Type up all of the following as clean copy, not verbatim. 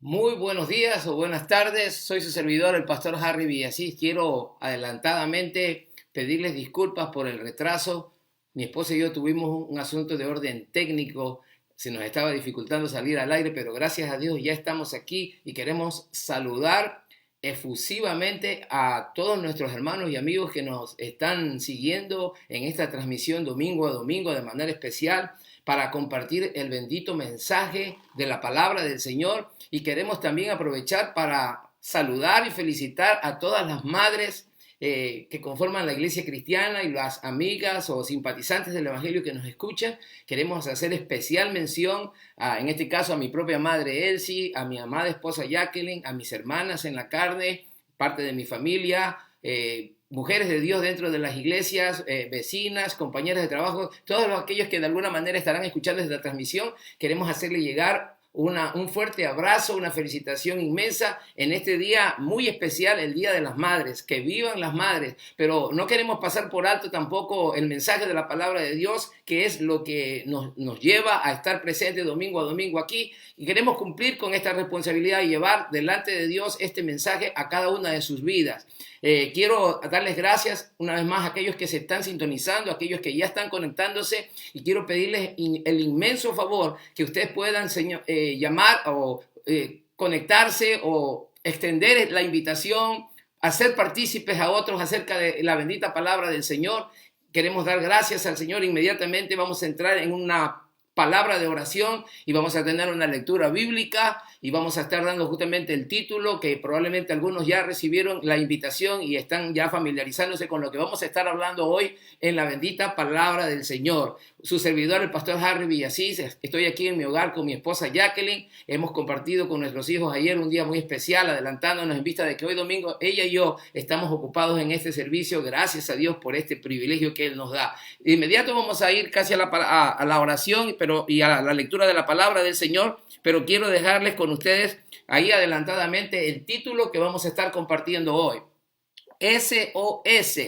Muy buenos días o buenas tardes, soy su servidor, el pastor Harry Villasís. Quiero adelantadamente pedirles disculpas por el retraso. Mi esposa y yo tuvimos un asunto de orden técnico, se nos estaba dificultando salir al aire, pero gracias a Dios ya estamos aquí y queremos saludar efusivamente a todos nuestros hermanos y amigos que nos están siguiendo en esta transmisión domingo a domingo de manera especial para compartir el bendito mensaje de la palabra del Señor. Y queremos también aprovechar para saludar y felicitar a todas las madres que conforman la iglesia cristiana y las amigas o simpatizantes del evangelio que nos escuchan. Queremos hacer especial mención en este caso a mi propia madre Elsie, a mi amada esposa Jacqueline, a mis hermanas en la carne, parte de mi familia, mujeres de Dios dentro de las iglesias, vecinas, compañeras de trabajo, todos aquellos que de alguna manera estarán escuchando esta transmisión. Queremos hacerle llegar un fuerte abrazo, una felicitación inmensa en este día muy especial, el Día de las Madres. Que vivan las madres, pero no queremos pasar por alto tampoco el mensaje de la palabra de Dios, que es lo que nos lleva a estar presentes domingo a domingo aquí, y queremos cumplir con esta responsabilidad y llevar delante de Dios este mensaje a cada una de sus vidas. Quiero darles gracias una vez más a aquellos que se están sintonizando, a aquellos que ya están conectándose, y quiero pedirles el inmenso favor que ustedes puedan llamar o conectarse o extender la invitación, hacer partícipes a otros acerca de la bendita palabra del Señor. Queremos dar gracias al Señor. Inmediatamente vamos a entrar en una palabra de oración y vamos a tener una lectura bíblica y vamos a estar dando justamente el título, que probablemente algunos ya recibieron la invitación y están ya familiarizándose con lo que vamos a estar hablando hoy en la bendita palabra del Señor. Su servidor, el pastor Harry Villasís, estoy aquí en mi hogar con mi esposa Jacqueline. Hemos compartido con nuestros hijos ayer un día muy especial, adelantándonos en vista de que hoy domingo ella y yo estamos ocupados en este servicio. Gracias a Dios por este privilegio que Él nos da. De inmediato vamos a ir casi a la oración y a la lectura de la palabra del Señor, pero quiero dejarles con ustedes ahí adelantadamente el título que vamos a estar compartiendo hoy. SOS.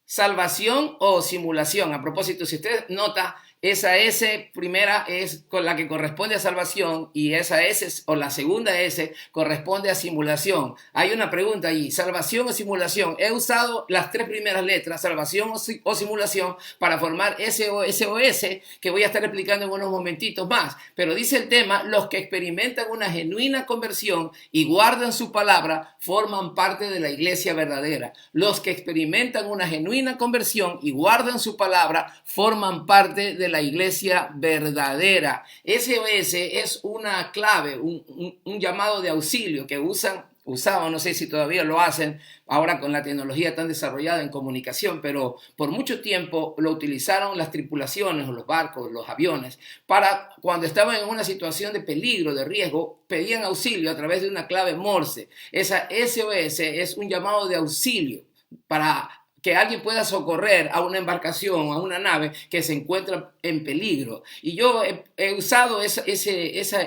Salvación o simulación. A propósito, si usted nota, esa S primera es con la que corresponde a salvación y esa S o la segunda S corresponde a simulación. Hay una pregunta ahí, salvación o simulación. He usado las tres primeras letras, salvación o simulación, para formar SOS, que voy a estar explicando en unos momentitos más. Pero dice el tema, los que experimentan una genuina conversión y guardan su palabra forman parte de la iglesia verdadera. Los que experimentan una genuina conversión y guardan su palabra forman parte de la iglesia verdadera. SOS es una clave, un llamado de auxilio que usaban, no sé si todavía lo hacen ahora con la tecnología tan desarrollada en comunicación, pero por mucho tiempo lo utilizaron las tripulaciones o los barcos, los aviones, para cuando estaban en una situación de peligro, de riesgo, pedían auxilio a través de una clave Morse. Esa SOS es un llamado de auxilio para que alguien pueda socorrer a una embarcación, a una nave que se encuentra en peligro. Y yo he usado esa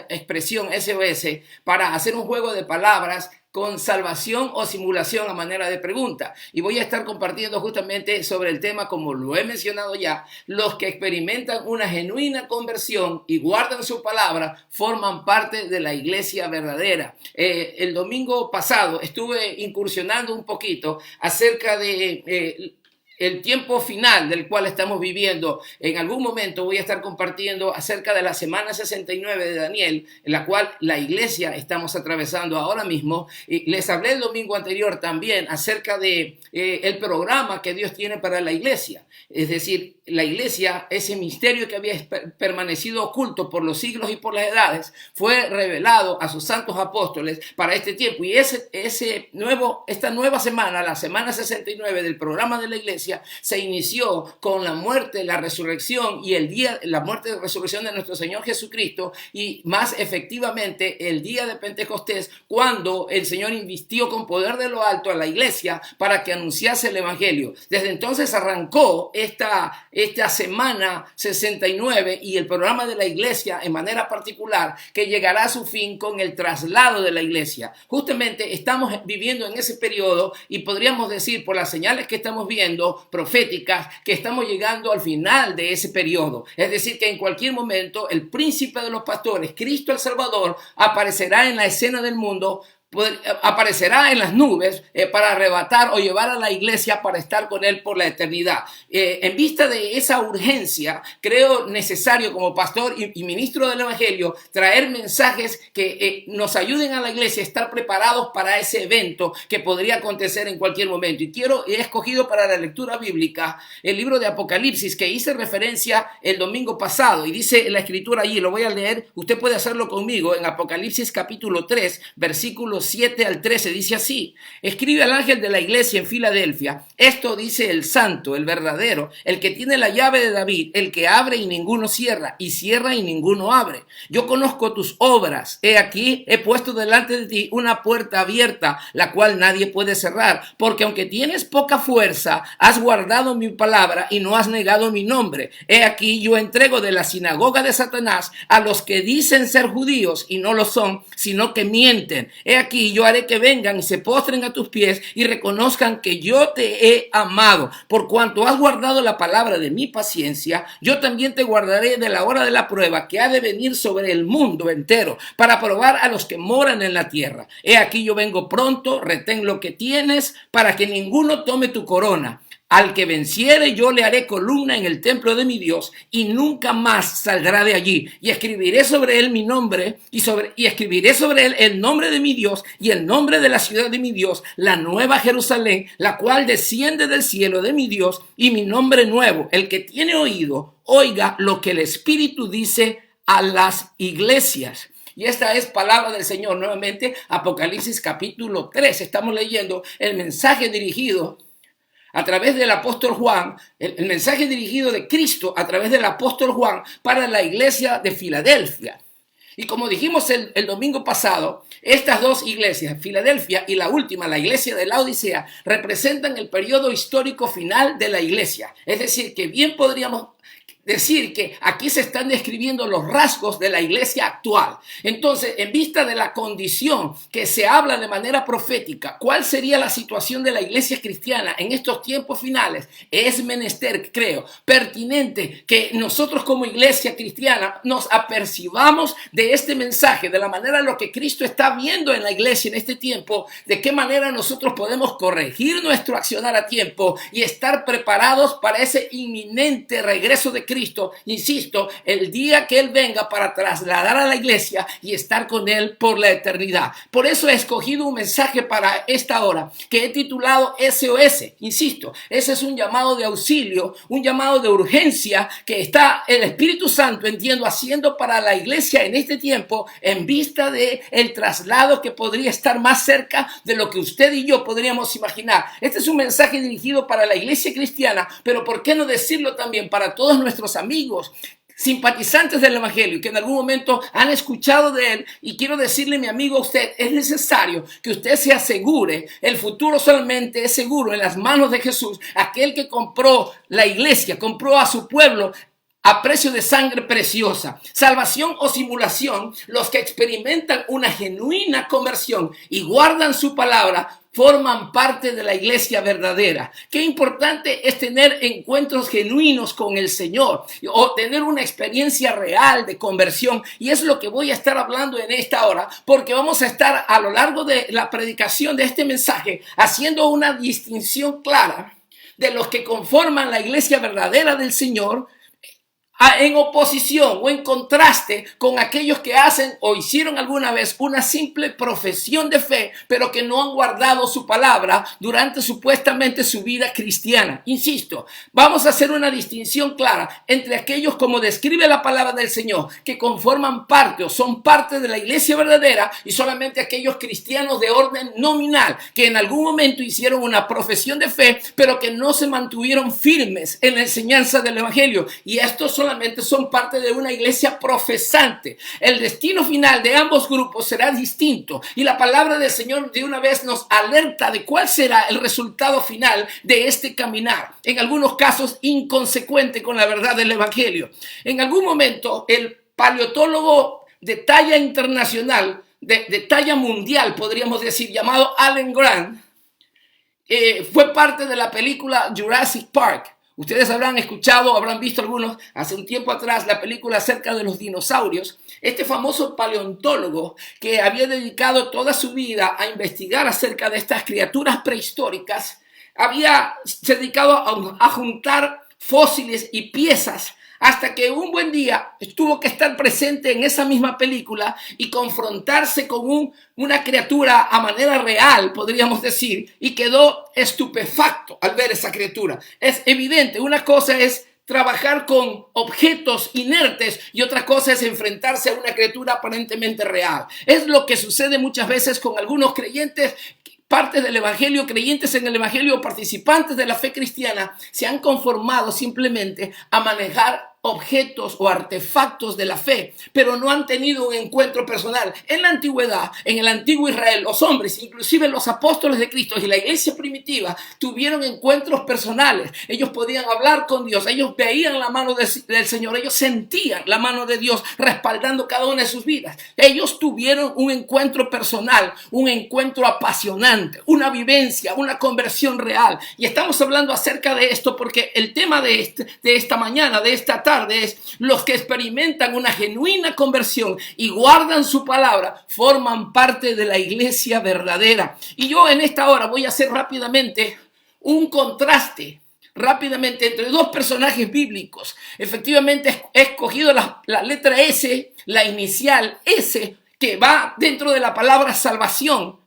expresión SOS para hacer un juego de palabras con salvación o simulación a manera de pregunta. Y voy a estar compartiendo justamente sobre el tema, como lo he mencionado ya, los que experimentan una genuina conversión y guardan su palabra forman parte de la iglesia verdadera. El domingo pasado estuve incursionando un poquito acerca de el tiempo final del cual estamos viviendo. En algún momento voy a estar compartiendo acerca de la semana 69 de Daniel, en la cual la iglesia estamos atravesando ahora mismo. Y les hablé el domingo anterior también acerca de el programa que Dios tiene para la iglesia. Es decir, la iglesia, ese misterio que había permanecido oculto por los siglos y por las edades, fue revelado a sus santos apóstoles para este tiempo. Y esta nueva semana, la semana 69 del programa de la iglesia, se inició con la muerte, la resurrección y la muerte y resurrección de nuestro Señor Jesucristo, y más efectivamente el día de Pentecostés, cuando el Señor invistió con poder de lo alto a la iglesia para que anunciase el evangelio. Desde entonces arrancó esta semana 69 y el programa de la iglesia en manera particular, que llegará a su fin con el traslado de la iglesia. Justamente estamos viviendo en ese periodo y podríamos decir, por las señales que estamos viendo, diciendo, proféticas, que estamos llegando al final de ese periodo. Es decir, que en cualquier momento el príncipe de los pastores, Cristo el Salvador, aparecerá en la escena del mundo, aparecerá en las nubes para arrebatar o llevar a la iglesia para estar con él por la eternidad. En vista de esa urgencia, creo necesario como pastor y ministro del evangelio traer mensajes que nos ayuden a la iglesia a estar preparados para ese evento que podría acontecer en cualquier momento. Y he escogido para la lectura bíblica el libro de Apocalipsis, que hice referencia el domingo pasado, y dice la escritura allí, lo voy a leer, usted puede hacerlo conmigo, en Apocalipsis capítulo 3, versículos 7 al 13, dice así: escribe al ángel de la iglesia en Filadelfia, esto dice el santo, el verdadero, el que tiene la llave de David, el que abre y ninguno cierra, y cierra y ninguno abre. Yo conozco tus obras, he aquí, he puesto delante de ti una puerta abierta, la cual nadie puede cerrar, porque aunque tienes poca fuerza, has guardado mi palabra y no has negado mi nombre. He aquí, yo entrego de la sinagoga de Satanás a los que dicen ser judíos y no lo son, sino que mienten. He aquí, yo haré que vengan y se postren a tus pies y reconozcan que yo te he amado. Por cuanto has guardado la palabra de mi paciencia, yo también te guardaré de la hora de la prueba que ha de venir sobre el mundo entero para probar a los que moran en la tierra. He aquí, yo vengo pronto, retén lo que tienes para que ninguno tome tu corona. Al que venciere yo le haré columna en el templo de mi Dios y nunca más saldrá de allí. Y escribiré sobre él mi nombre y escribiré sobre él el nombre de mi Dios y el nombre de la ciudad de mi Dios, la nueva Jerusalén, la cual desciende del cielo de mi Dios, y mi nombre nuevo. El que tiene oído, oiga lo que el Espíritu dice a las iglesias. Y esta es palabra del Señor. Nuevamente, Apocalipsis capítulo 3. Estamos leyendo el mensaje dirigido a través del apóstol Juan, el mensaje dirigido de Cristo a través del apóstol Juan para la iglesia de Filadelfia. Y como dijimos el domingo pasado, estas dos iglesias, Filadelfia y la última, la iglesia de la Odisea, representan el periodo histórico final de la iglesia. Es decir, que bien podríamos decir que aquí se están describiendo los rasgos de la iglesia actual. Entonces, en vista de la condición que se habla de manera profética, ¿cuál sería la situación de la iglesia cristiana en estos tiempos finales? Es menester, creo, pertinente que nosotros como iglesia cristiana nos apercibamos de este mensaje, de la manera en lo que Cristo está viendo en la iglesia en este tiempo, de qué manera nosotros podemos corregir nuestro accionar a tiempo y estar preparados para ese inminente regreso de Cristo. Insisto, el día que Él venga para trasladar a la iglesia y estar con Él por la eternidad. Por eso he escogido un mensaje para esta hora que he titulado SOS. Insisto, ese es un llamado de auxilio, un llamado de urgencia que está el Espíritu Santo, entiendo, haciendo para la iglesia en este tiempo en vista de el traslado que podría estar más cerca de lo que usted y yo podríamos imaginar. Este es un mensaje dirigido para la iglesia cristiana, pero ¿por qué no decirlo también para todos nuestros amigos, simpatizantes del evangelio, que en algún momento han escuchado de él? Y quiero decirle, mi amigo, a usted, es necesario que usted se asegure, el futuro solamente es seguro en las manos de Jesús, aquel que compró la iglesia, compró a su pueblo a precio de sangre preciosa. Salvación o simulación, los que experimentan una genuina conversión y guardan su palabra, forman parte de la iglesia verdadera. Qué importante es tener encuentros genuinos con el Señor o tener una experiencia real de conversión. Y es lo que voy a estar hablando en esta hora, porque vamos a estar a lo largo de la predicación de este mensaje haciendo una distinción clara de los que conforman la iglesia verdadera del Señor, en oposición o en contraste con aquellos que hacen o hicieron alguna vez una simple profesión de fe, pero que no han guardado su palabra durante supuestamente su vida cristiana. Insisto, vamos a hacer una distinción clara entre aquellos, como describe la palabra del Señor, que conforman parte o son parte de la iglesia verdadera, y solamente aquellos cristianos de orden nominal que en algún momento hicieron una profesión de fe, pero que no se mantuvieron firmes en la enseñanza del evangelio. Y estos solamente son parte de una iglesia profesante. El destino final de ambos grupos será distinto, y la palabra del Señor de una vez nos alerta de cuál será el resultado final de este caminar, en algunos casos inconsecuente con la verdad del evangelio. En algún momento el paleontólogo de talla internacional, de talla mundial podríamos decir, llamado Alan Grant, fue parte de la película Jurassic Park. Ustedes habrán escuchado, habrán visto algunos hace un tiempo atrás la película acerca de los dinosaurios. Este famoso paleontólogo que había dedicado toda su vida a investigar acerca de estas criaturas prehistóricas, se dedicado a juntar fósiles y piezas hasta que un buen día tuvo que estar presente en esa misma película y confrontarse con una criatura a manera real, podríamos decir, y quedó estupefacto al ver esa criatura. Es evidente, una cosa es trabajar con objetos inertes y otra cosa es enfrentarse a una criatura aparentemente real. Es lo que sucede muchas veces con algunos creyentes, partes del evangelio, creyentes en el evangelio, participantes de la fe cristiana, se han conformado simplemente a manejar objetos o artefactos de la fe, pero no han tenido un encuentro personal. En la antigüedad, en el antiguo Israel, los hombres, inclusive los apóstoles de Cristo y la iglesia primitiva, tuvieron encuentros personales. Ellos podían hablar con Dios, ellos veían la mano del Señor, ellos sentían la mano de Dios respaldando cada una de sus vidas. Ellos tuvieron un encuentro personal, un encuentro apasionante, una vivencia, una conversión real. Y estamos hablando acerca de esto porque el tema de esta mañana, de esta tarde, es los que experimentan una genuina conversión y guardan su palabra, forman parte de la iglesia verdadera. Y yo en esta hora voy a hacer rápidamente un contraste entre dos personajes bíblicos. Efectivamente he escogido la letra S, la inicial S, que va dentro de la palabra salvación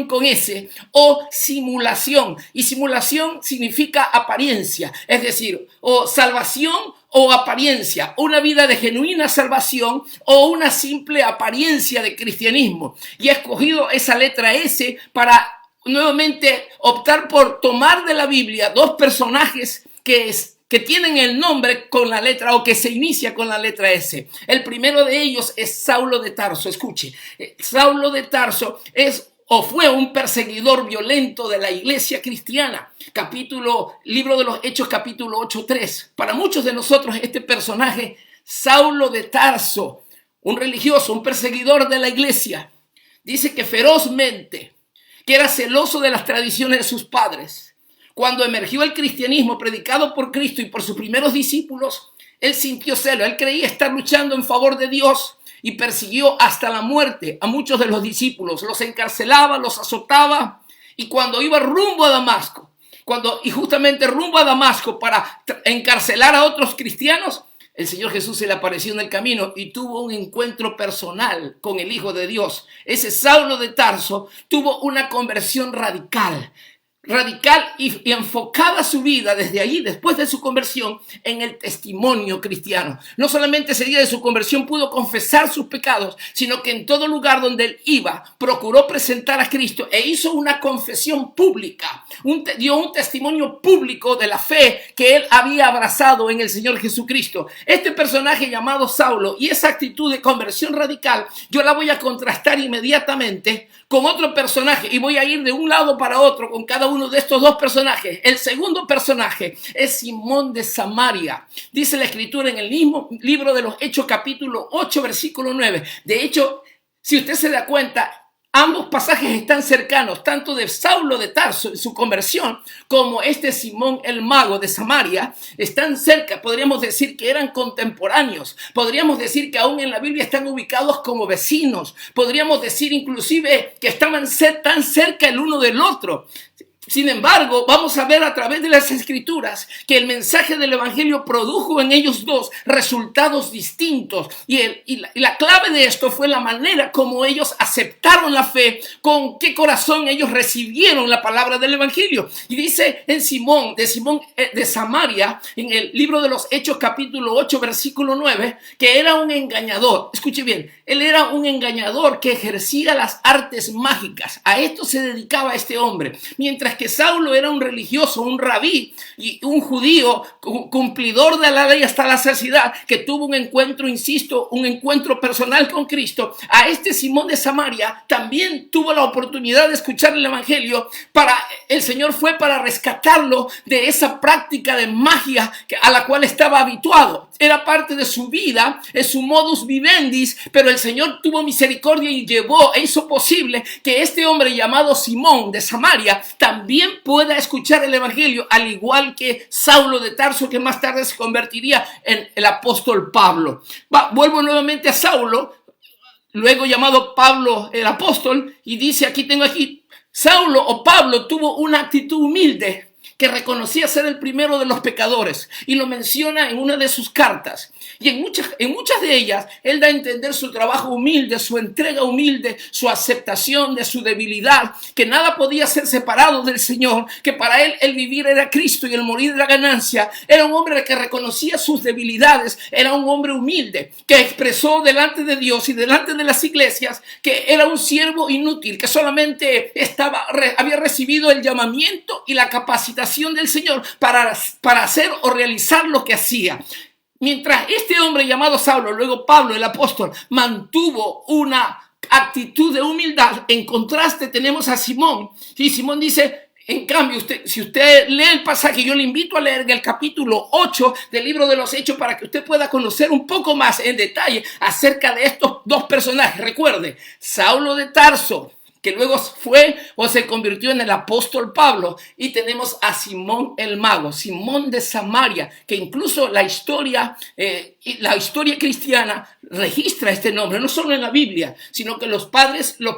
con S, o simulación. Y simulación significa apariencia, es decir, o salvación o apariencia, una vida de genuina salvación o una simple apariencia de cristianismo. Y he escogido esa letra S para nuevamente optar por tomar de la Biblia dos personajes que tienen el nombre con la letra o que se inicia con la letra S. El primero de ellos es Saulo de Tarso. Escuche, Saulo de Tarso fue un perseguidor violento de la iglesia cristiana. Libro de los Hechos, capítulo 8:3. Para muchos de nosotros este personaje, Saulo de Tarso, un religioso, un perseguidor de la iglesia, dice que ferozmente, que era celoso de las tradiciones de sus padres. Cuando emergió el cristianismo predicado por Cristo y por sus primeros discípulos, él sintió celo, él creía estar luchando en favor de Dios y persiguió hasta la muerte a muchos de los discípulos, los encarcelaba, los azotaba, y cuando iba rumbo a Damasco, justamente rumbo a Damasco para encarcelar a otros cristianos, el Señor Jesús se le apareció en el camino y tuvo un encuentro personal con el Hijo de Dios. Ese Saulo de Tarso tuvo una conversión radical y enfocaba su vida desde allí, después de su conversión, en el testimonio cristiano. No solamente ese día de su conversión pudo confesar sus pecados, sino que en todo lugar donde él iba, procuró presentar a Cristo e hizo una confesión pública, dio un testimonio público de la fe que él había abrazado en el Señor Jesucristo. Este personaje llamado Saulo y esa actitud de conversión radical, yo la voy a contrastar inmediatamente con otro personaje y voy a ir de un lado para otro con cada uno de estos dos personajes. El segundo personaje es Simón de Samaria. Dice la escritura en el mismo libro de los Hechos, capítulo 8, versículo 9. De hecho, si usted se da cuenta, ambos pasajes están cercanos, tanto de Saulo de Tarso en su conversión como este Simón el mago de Samaria están cerca. Podríamos decir que eran contemporáneos. Podríamos decir que aún en la Biblia están ubicados como vecinos. Podríamos decir inclusive que estaban tan cerca el uno del otro. Sin embargo, vamos a ver a través de las escrituras que el mensaje del evangelio produjo en ellos dos resultados distintos. Y la clave de esto fue la manera como ellos aceptaron la fe, con qué corazón ellos recibieron la palabra del evangelio. Y dice en Simón de Samaria, en el libro de los Hechos, capítulo 8, versículo 9, que era un engañador. Escuche bien, él era un engañador que ejercía las artes mágicas. A esto se dedicaba este hombre. Mientras que Saulo era un religioso, un rabí y un judío cumplidor de la ley hasta la saciedad, que tuvo un encuentro, insisto, un encuentro personal con Cristo. A este Simón de Samaria también tuvo la oportunidad de escuchar el evangelio. El Señor fue para rescatarlo de esa práctica de magia a la cual estaba habituado. era parte de su vida, es su modus vivendi, pero el Señor tuvo misericordia y llevó e hizo posible que este hombre llamado Simón de Samaria también pueda escuchar el evangelio, al igual que Saulo de Tarso, que más tarde se convertiría en el apóstol Pablo. Vuelvo nuevamente a Saulo, luego llamado Pablo el apóstol, y dice, tengo aquí, Saulo o Pablo tuvo una actitud humilde, que reconocía ser el primero de los pecadores, y lo menciona en una de sus cartas. Y en muchas de ellas, él da a entender su trabajo humilde, su entrega humilde, su aceptación de su debilidad, que nada podía ser separado del Señor, que para él el vivir era Cristo y el morir era ganancia. Era un hombre que reconocía sus debilidades, era un hombre humilde, que expresó delante de Dios y delante de las iglesias que era un siervo inútil, que solamente había recibido el llamamiento y la capacitación del Señor para hacer o realizar lo que hacía. Mientras este hombre llamado Saulo, luego Pablo el apóstol, mantuvo una actitud de humildad, en contraste tenemos a Simón. Y Simón dice, en cambio, si usted lee el pasaje, yo le invito a leer en el capítulo 8 del libro de los Hechos para que usted pueda conocer un poco más en detalle acerca de estos dos personajes. Recuerde, Saulo de Tarso, que luego fue o se convirtió en el apóstol Pablo, y tenemos a Simón el mago, Simón de Samaria, que incluso la historia cristiana registra este nombre, no solo en la Biblia, sino que los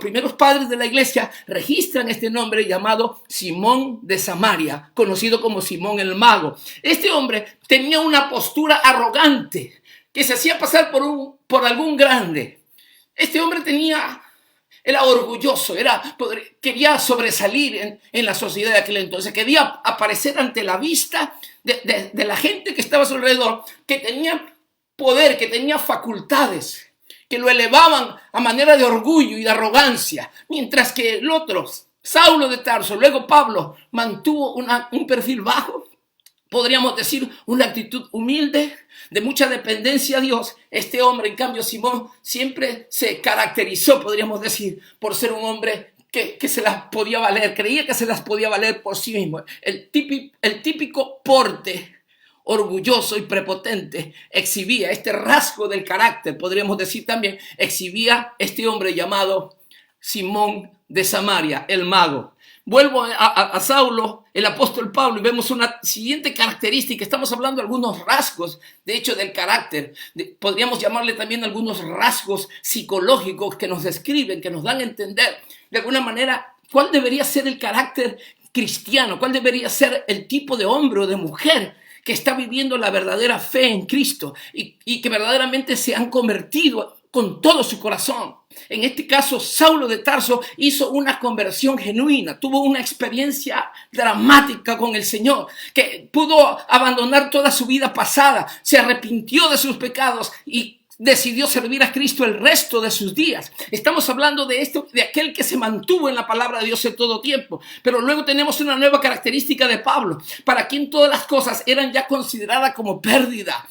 primeros padres de la iglesia registran este nombre llamado Simón de Samaria, conocido como Simón el mago. Este hombre tenía una postura arrogante, que se hacía pasar por algún grande. Este hombre era orgulloso, quería sobresalir en la sociedad de aquel entonces, quería aparecer ante la vista de la gente que estaba a su alrededor, que tenía poder, que tenía facultades, que lo elevaban a manera de orgullo y de arrogancia, mientras que el otro, Saulo de Tarso, luego Pablo, mantuvo un perfil bajo. Podríamos decir una actitud humilde, de mucha dependencia a Dios. Este hombre, en cambio, Simón, siempre se caracterizó, podríamos decir, por ser un hombre que se las podía valer, creía que se las podía valer por sí mismo. El típico porte orgulloso y prepotente exhibía este rasgo del carácter, podríamos decir también, exhibía este hombre llamado Simón de Samaria, el mago. Vuelvo a Saulo, el apóstol Pablo, y vemos una siguiente característica. Estamos hablando de algunos rasgos, de hecho, del carácter. Podríamos llamarle también algunos rasgos psicológicos que nos describen, que nos dan a entender de alguna manera cuál debería ser el carácter cristiano, cuál debería ser el tipo de hombre o de mujer que está viviendo la verdadera fe en Cristo y que verdaderamente se han convertido con todo su corazón. En este caso, Saulo de Tarso hizo una conversión genuina, tuvo una experiencia dramática con el Señor, que pudo abandonar toda su vida pasada, se arrepintió de sus pecados y decidió servir a Cristo el resto de sus días. Estamos hablando de aquel que se mantuvo en la palabra de Dios en todo tiempo. Pero luego tenemos una nueva característica de Pablo, para quien todas las cosas eran ya consideradas como pérdida.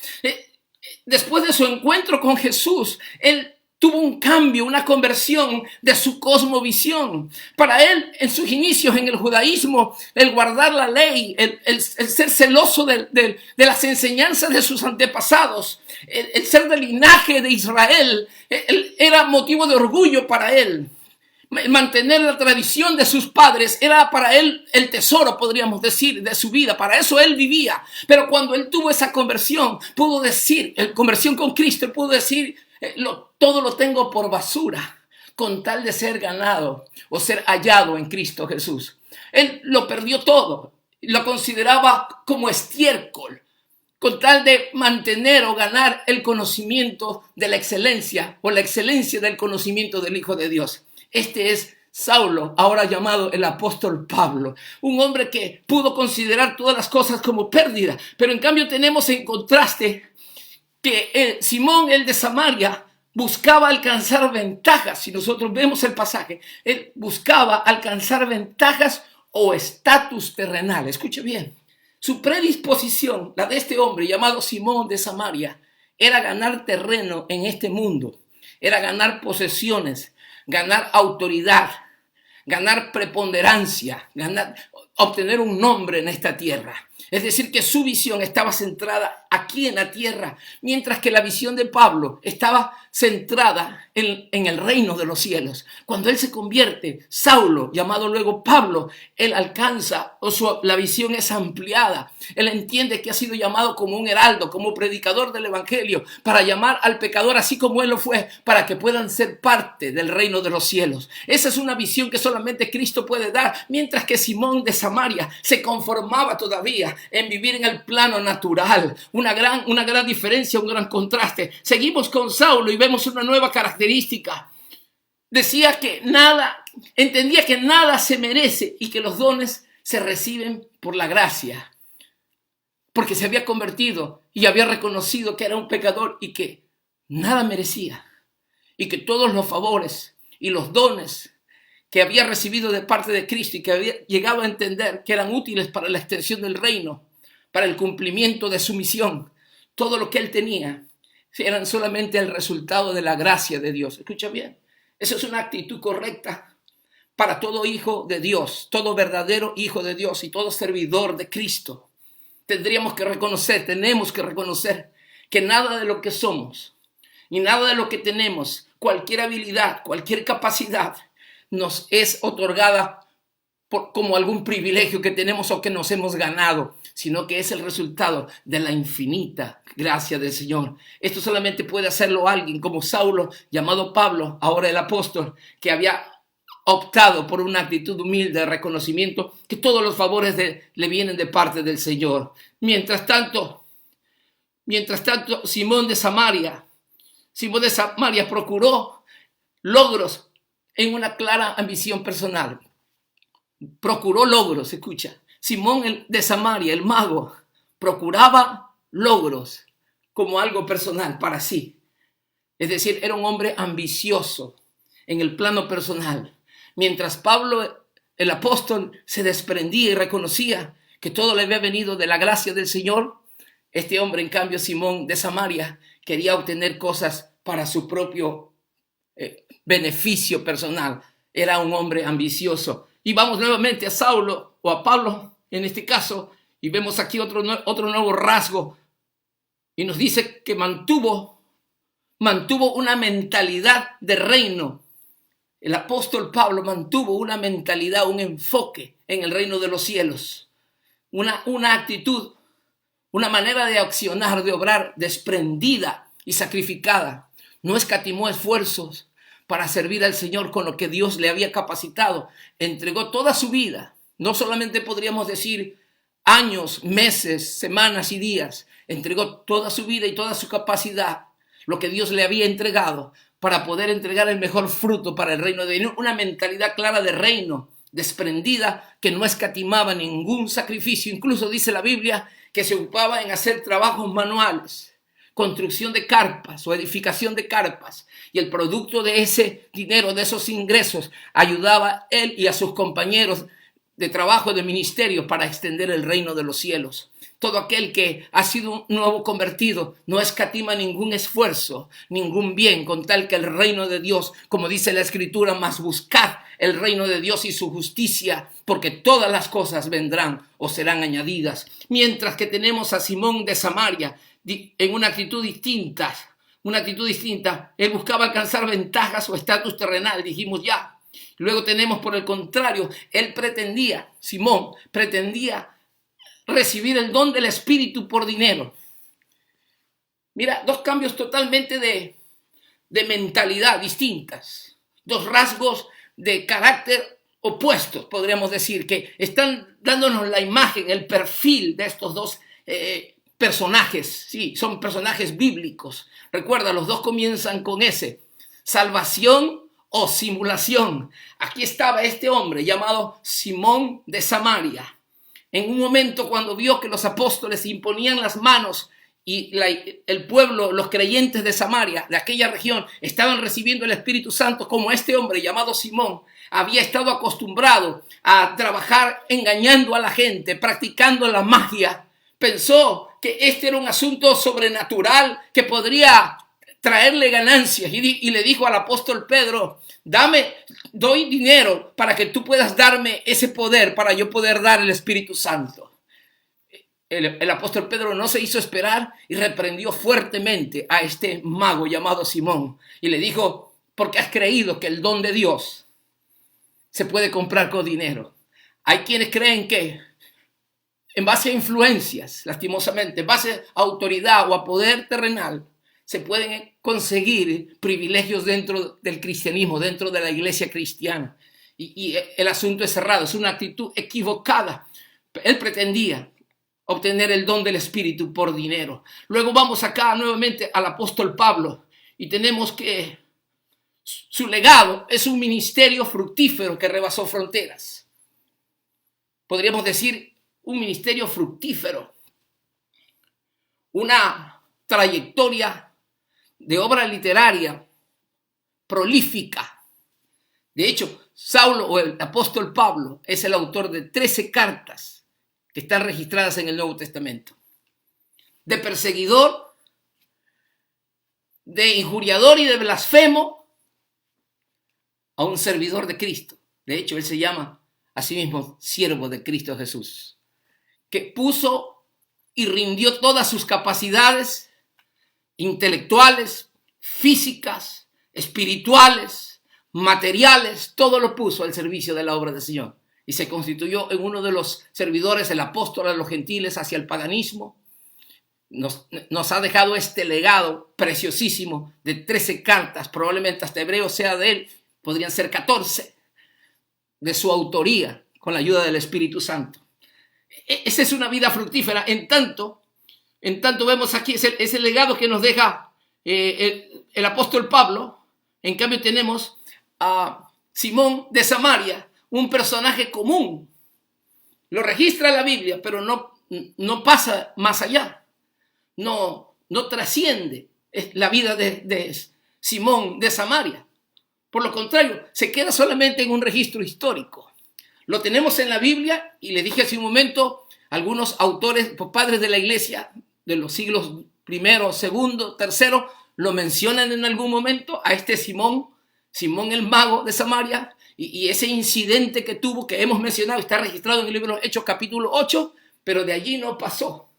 Después de su encuentro con Jesús, él tuvo un cambio, una conversión de su cosmovisión. Para él, en sus inicios en el judaísmo, el guardar la ley, el ser celoso de las enseñanzas de sus antepasados, el ser del linaje de Israel, era motivo de orgullo para él. Mantener la tradición de sus padres era para él el tesoro, podríamos decir, de su vida. Para eso él vivía. Pero cuando él tuvo esa conversión, pudo decir, conversión con Cristo, pudo decir, todo lo tengo por basura, con tal de ser ganado o ser hallado en Cristo Jesús. Él lo perdió todo, lo consideraba como estiércol, con tal de mantener o ganar el conocimiento de la excelencia o la excelencia del conocimiento del Hijo de Dios. Este es Saulo, ahora llamado el apóstol Pablo, un hombre que pudo considerar todas las cosas como pérdida, pero en cambio tenemos en contraste que Simón, el de Samaria, buscaba alcanzar ventajas. Si nosotros vemos el pasaje, él buscaba alcanzar ventajas o estatus terrenal. Escuche bien, su predisposición, la de este hombre llamado Simón de Samaria, era ganar terreno en este mundo, era ganar posesiones, ganar autoridad, ganar preponderancia, obtener un nombre en esta tierra. Es decir, que su visión estaba centrada aquí en la tierra, mientras que la visión de Pablo estaba centrada en el reino de los cielos. Cuando él se convierte, Saulo, llamado luego Pablo, él alcanza, la visión es ampliada. Él entiende que ha sido llamado como un heraldo, como predicador del evangelio, para llamar al pecador así como él lo fue, para que puedan ser parte del reino de los cielos. Esa es una visión que solamente Cristo puede dar, mientras que Simón de Samaria se conformaba todavía en vivir en el plano natural. Una gran diferencia, un gran contraste. Seguimos con Saulo y vemos una nueva característica. Decía que entendía que nada se merece y que los dones se reciben por la gracia, porque se había convertido y había reconocido que era un pecador y que nada merecía, y que todos los favores y los dones que había recibido de parte de Cristo y que había llegado a entender que eran útiles para la extensión del reino, para el cumplimiento de su misión, todo lo que él tenía eran solamente el resultado de la gracia de Dios. Escucha bien, esa es una actitud correcta para todo hijo de Dios, todo verdadero hijo de Dios y todo servidor de Cristo. Tenemos que reconocer que nada de lo que somos y nada de lo que tenemos, cualquier habilidad, cualquier capacidad, nos es otorgada como algún privilegio que tenemos o que nos hemos ganado, sino que es el resultado de la infinita gracia del Señor. Esto solamente puede hacerlo alguien como Saulo, llamado Pablo, ahora el apóstol, que había optado por una actitud humilde de reconocimiento que todos los favores le vienen de parte del Señor. Mientras tanto, Simón de Samaria procuró logros en una clara ambición personal. Procuró logros, escucha. Simón de Samaria, el mago, procuraba logros como algo personal para sí. Es decir, era un hombre ambicioso en el plano personal. Mientras Pablo, el apóstol, se desprendía y reconocía que todo le había venido de la gracia del Señor, este hombre, en cambio, Simón de Samaria, quería obtener cosas para su propio beneficio personal. Era un hombre ambicioso. Y vamos nuevamente a Saulo o a Pablo en este caso y vemos aquí otro nuevo rasgo y nos dice que mantuvo una mentalidad de reino. El apóstol Pablo mantuvo una mentalidad, un enfoque en el reino de los cielos, una actitud, una manera de accionar, de obrar desprendida y sacrificada. No escatimó esfuerzos para servir al Señor con lo que Dios le había capacitado. Entregó toda su vida, no solamente podríamos decir años, meses, semanas y días. Entregó toda su vida y toda su capacidad, lo que Dios le había entregado, para poder entregar el mejor fruto para el reino de Dios. Una mentalidad clara de reino, desprendida, que no escatimaba ningún sacrificio. Incluso dice la Biblia que se ocupaba en hacer trabajos manuales, construcción de carpas o edificación de carpas, y el producto de ese dinero, de esos ingresos, ayudaba él y a sus compañeros de trabajo, de ministerio, para extender el reino de los cielos. Todo aquel que ha sido un nuevo convertido no escatima ningún esfuerzo, ningún bien, con tal que el reino de Dios, como dice la Escritura, más buscad el reino de Dios y su justicia, porque todas las cosas vendrán o serán añadidas. Mientras que tenemos a Simón de Samaria en una actitud distinta. Él buscaba alcanzar ventajas o estatus terrenal, dijimos ya. Luego tenemos, por el contrario, Simón pretendía recibir el don del Espíritu por dinero. Mira, dos cambios totalmente de mentalidad distintas, dos rasgos de carácter opuestos, podríamos decir, que están dándonos la imagen, el perfil de estos dos personajes. Sí, son personajes bíblicos. Recuerda, los dos comienzan con S: salvación o simulación. Aquí estaba este hombre llamado Simón de Samaria. En un momento, cuando vio que los apóstoles imponían las manos y el pueblo, los creyentes de Samaria, de aquella región, estaban recibiendo el Espíritu Santo, como este hombre llamado Simón había estado acostumbrado a trabajar engañando a la gente, practicando la magia, pensó que este era un asunto sobrenatural que podría traerle ganancias. Y le dijo al apóstol Pedro, doy dinero para que tú puedas darme ese poder, para yo poder dar el Espíritu Santo. El apóstol Pedro no se hizo esperar y reprendió fuertemente a este mago llamado Simón. Y le dijo, porque has creído que el don de Dios se puede comprar con dinero. Hay quienes creen que en base a influencias, lastimosamente, en base a autoridad o a poder terrenal, se pueden conseguir privilegios dentro del cristianismo, dentro de la iglesia cristiana. Y el asunto es cerrado, es una actitud equivocada. Él pretendía obtener el don del Espíritu por dinero. Luego vamos acá nuevamente al apóstol Pablo y tenemos que su legado es un ministerio fructífero que rebasó fronteras. Podríamos decir un ministerio fructífero, una trayectoria de obra literaria prolífica. De hecho, Saulo o el apóstol Pablo es el autor de 13 cartas que están registradas en el Nuevo Testamento. De perseguidor, de injuriador y de blasfemo a un servidor de Cristo. De hecho, él se llama a sí mismo siervo de Cristo Jesús, que puso y rindió todas sus capacidades intelectuales, físicas, espirituales, materiales, todo lo puso al servicio de la obra del Señor. Y se constituyó en uno de los servidores, el apóstol a los gentiles hacia el paganismo. Nos ha dejado este legado preciosísimo de 13 cartas, probablemente hasta Hebreos sea de él, podrían ser 14, de su autoría, con la ayuda del Espíritu Santo. Esa es una vida fructífera. En tanto vemos aquí ese legado que nos deja el apóstol Pablo. En cambio tenemos a Simón de Samaria, un personaje común. Lo registra la Biblia, pero no pasa más allá. No trasciende la vida de Simón de Samaria. Por lo contrario, se queda solamente en un registro histórico. Lo tenemos en la Biblia y le dije hace un momento, algunos autores, padres de la iglesia de los siglos I, II, III, lo mencionan en algún momento a este Simón el mago de Samaria, y ese incidente que tuvo, que hemos mencionado, está registrado en el libro de Hechos capítulo 8, pero de allí no pasó.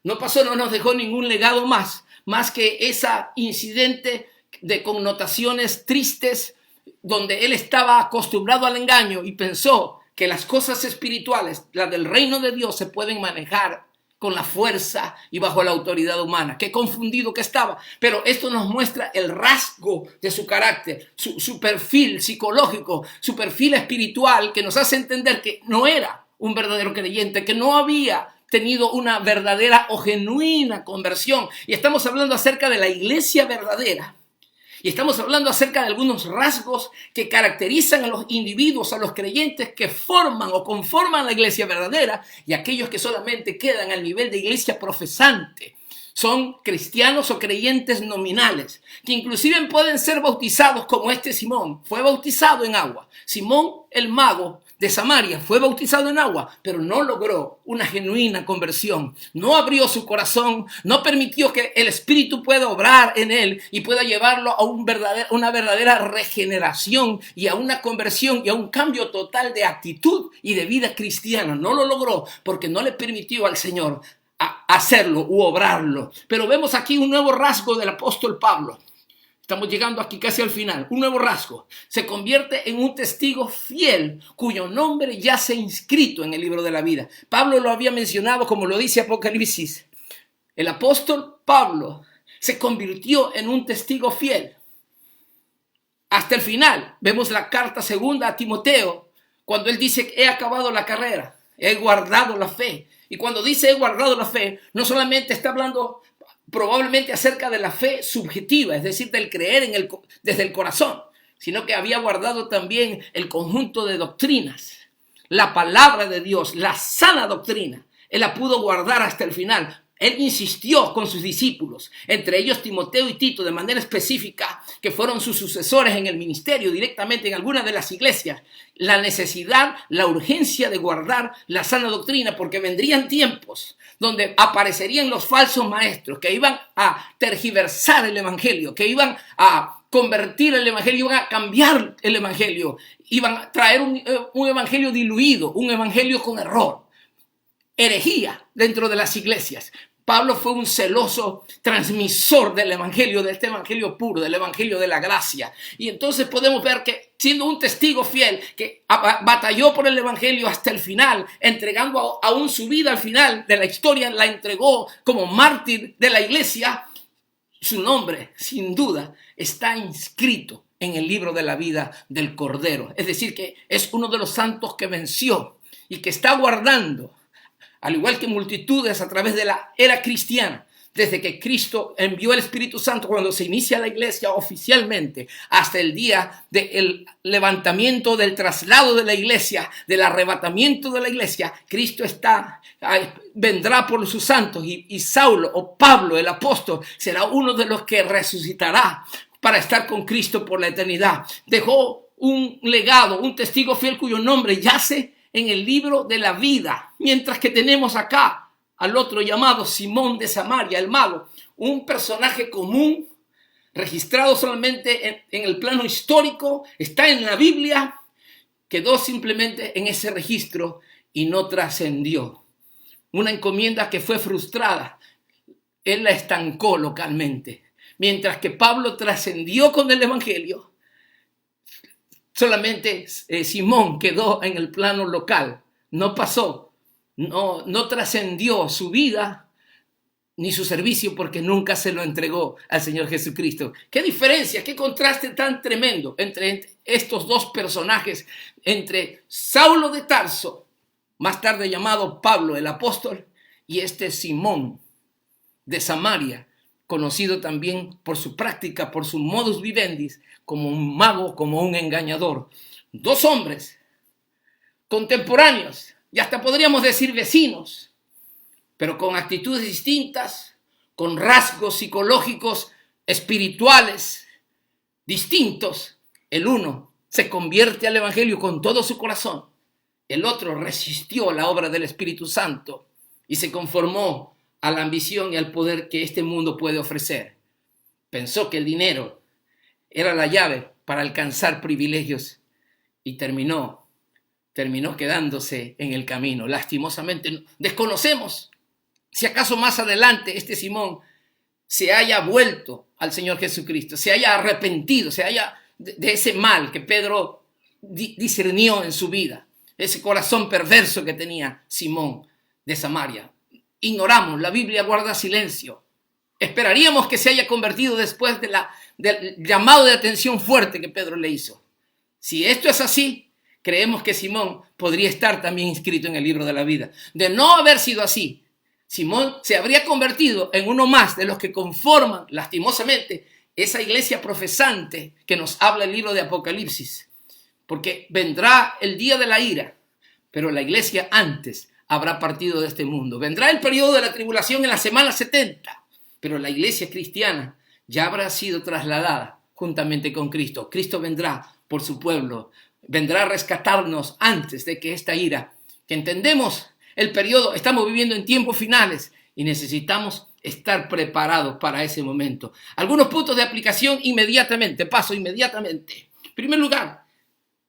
No nos dejó ningún legado más que ese incidente de connotaciones tristes, donde él estaba acostumbrado al engaño y pensó que las cosas espirituales, las del reino de Dios, se pueden manejar con la fuerza y bajo la autoridad humana. Qué confundido que estaba. Pero esto nos muestra el rasgo de su carácter, su perfil psicológico, su perfil espiritual, que nos hace entender que no era un verdadero creyente, que no había tenido una verdadera o genuina conversión. Y estamos hablando acerca de la iglesia verdadera. Y estamos hablando acerca de algunos rasgos que caracterizan a los individuos, a los creyentes que forman o conforman la iglesia verdadera, y aquellos que solamente quedan al nivel de iglesia profesante. Son cristianos o creyentes nominales, que inclusive pueden ser bautizados como este Simón. Fue bautizado en agua. Simón el mago de Samaria fue bautizado en agua, pero no logró una genuina conversión. No abrió su corazón, no permitió que el Espíritu pueda obrar en él y pueda llevarlo a una verdadera regeneración y a una conversión y a un cambio total de actitud y de vida cristiana. No lo logró porque no le permitió al Señor hacerlo u obrarlo. Pero vemos aquí un nuevo rasgo del apóstol Pablo. Estamos llegando aquí casi al final. Un nuevo rasgo. Se convierte en un testigo fiel cuyo nombre ya se ha inscrito en el libro de la vida. Pablo lo había mencionado, como lo dice Apocalipsis. El apóstol Pablo se convirtió en un testigo fiel hasta el final. Vemos la carta segunda a Timoteo, cuando él dice: he acabado la carrera, he guardado la fe. Y cuando dice he guardado la fe, no solamente está hablando probablemente acerca de la fe subjetiva, es decir, del creer desde el corazón, sino que había guardado también el conjunto de doctrinas, la palabra de Dios, la sana doctrina. Él la pudo guardar hasta el final. Él insistió con sus discípulos, entre ellos Timoteo y Tito, de manera específica, que fueron sus sucesores en el ministerio directamente en algunas de las iglesias, la necesidad, la urgencia de guardar la sana doctrina, porque vendrían tiempos donde aparecerían los falsos maestros que iban a tergiversar el evangelio, que iban a convertir el evangelio, iban a cambiar el evangelio, iban a traer un evangelio diluido, un evangelio con error, herejía dentro de las iglesias. Pablo fue un celoso transmisor del evangelio, de este evangelio puro, del evangelio de la gracia. Y entonces podemos ver que, siendo un testigo fiel, que batalló por el evangelio hasta el final, entregando aún su vida al final de la historia, la entregó como mártir de la iglesia, su nombre, sin duda, está inscrito en el libro de la vida del Cordero. Es decir, que es uno de los santos que venció y que está guardando, al igual que multitudes a través de la era cristiana, desde que Cristo envió el Espíritu Santo cuando se inicia la iglesia oficialmente, hasta el día del levantamiento, del traslado de la iglesia, del arrebatamiento de la iglesia. Cristo vendrá por sus santos y Saulo o Pablo, el apóstol, será uno de los que resucitará para estar con Cristo por la eternidad. Dejó un legado, un testigo fiel cuyo nombre yace en el libro de la vida, mientras que tenemos acá al otro llamado Simón de Samaria, el mago, un personaje común, registrado solamente en el plano histórico, está en la Biblia, quedó simplemente en ese registro y no trascendió. Una encomienda que fue frustrada, él la estancó localmente, mientras que Pablo trascendió con el evangelio. Solamente Simón quedó en el plano local, no pasó, no trascendió su vida ni su servicio porque nunca se lo entregó al Señor Jesucristo. ¿Qué diferencia, qué contraste tan tremendo entre estos dos personajes, entre Saulo de Tarso, más tarde llamado Pablo el apóstol, y este Simón de Samaria, conocido también por su práctica, por su modus vivendi, como un mago, como un engañador. Dos hombres contemporáneos, y hasta podríamos decir vecinos, pero con actitudes distintas, con rasgos psicológicos, espirituales, distintos. El uno se convierte al evangelio con todo su corazón. El otro resistió la obra del Espíritu Santo y se conformó a la ambición y al poder que este mundo puede ofrecer. Pensó que el dinero era la llave para alcanzar privilegios y terminó quedándose en el camino. Lastimosamente, desconocemos si acaso más adelante este Simón se haya vuelto al Señor Jesucristo, se haya arrepentido, se haya de ese mal que Pedro discernió en su vida, ese corazón perverso que tenía Simón de Samaria. Ignoramos, la Biblia guarda silencio. Esperaríamos que se haya convertido después del llamado de atención fuerte que Pedro le hizo. Si esto es así, creemos que Simón podría estar también inscrito en el libro de la vida. De no haber sido así, Simón se habría convertido en uno más de los que conforman, lastimosamente, esa iglesia profesante que nos habla el libro de Apocalipsis. Porque vendrá el día de la ira, pero la iglesia antes habrá partido de este mundo. Vendrá el periodo de la tribulación en la semana 70, pero la iglesia cristiana ya habrá sido trasladada juntamente con Cristo. Cristo vendrá por su pueblo, vendrá a rescatarnos antes de que esta ira, que entendemos el periodo, estamos viviendo en tiempos finales y necesitamos estar preparados para ese momento. Algunos puntos de aplicación paso inmediatamente. En primer lugar,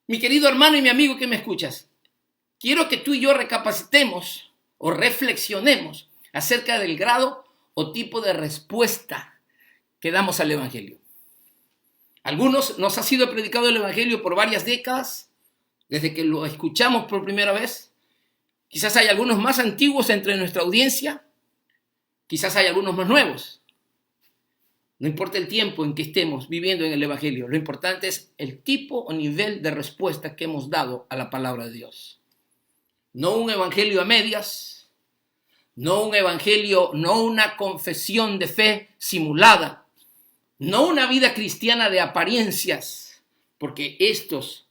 mi querido hermano y mi amigo que me escuchas, quiero que tú y yo recapacitemos o reflexionemos acerca del grado o tipo de respuesta que damos al evangelio. Algunos nos ha sido predicado el evangelio por varias décadas, desde que lo escuchamos por primera vez. Quizás hay algunos más antiguos entre nuestra audiencia, quizás hay algunos más nuevos. No importa el tiempo en que estemos viviendo en el evangelio, lo importante es el tipo o nivel de respuesta que hemos dado a la palabra de Dios. No un evangelio a medias, no un evangelio, no una confesión de fe simulada, no una vida cristiana de apariencias, porque